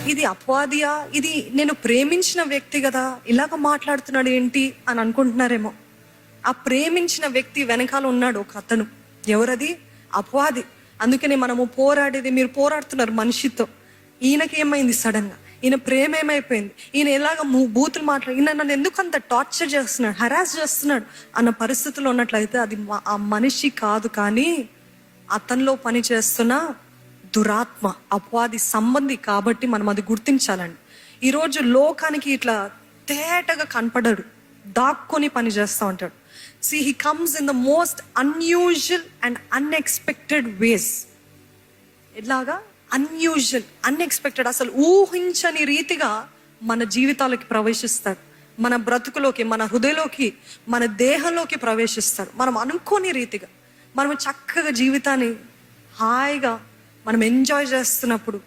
ఇది అపవాదియా, ఇది నేను ప్రేమించిన వ్యక్తి కదా, ఇలాగ మాట్లాడుతున్నాడు ఏంటి అని అనుకుంటున్నారేమో. ఆ ప్రేమించిన వ్యక్తి వెనకాల ఉన్నాడు ఒక అతను. ఎవరది? అపవాది. అందుకనే మనము పోరాడేది, మీరు పోరాడుతున్నారు మనిషితో. ఈయనకి ఏమైంది సడన్ గా? ఈయన ప్రేమ ఏమైపోయింది? ఈయన ఎలాగ బూతులు మాట్లాడి ఈయన నన్ను ఎందుకు అంత టార్చర్ చేస్తున్నాడు, హరాస్ చేస్తున్నాడు అన్న పరిస్థితిలో ఉన్నట్లయితే అది ఆ మనిషి కాదు, కానీ అతనిలో పని చేస్తున్న దురాత్మ, అపవాది సంబంధి. కాబట్టి మనం అది గుర్తించాలండి. ఈరోజు లోకానికి ఇట్లా తేటగా కనపడడు, దాక్కొని పని చేస్తూ ఉంటాడు. He comes in the most unusual and unexpected ways. ఎలాగా? అన్యూజువల్, అన్ఎక్స్పెక్టెడ్, అసలు ఊహించని రీతిగా మన జీవితాలకి ప్రవేశిస్తాడు, మన బ్రతుకులోకి, మన హృదయలోకి, మన దేహంలోకి ప్రవేశిస్తాడు. మనం అనుకోని రీతిగా మనం చక్కగా జీవితాన్ని హాయిగా మనం ఎంజాయ్ చేస్తున్నప్పుడు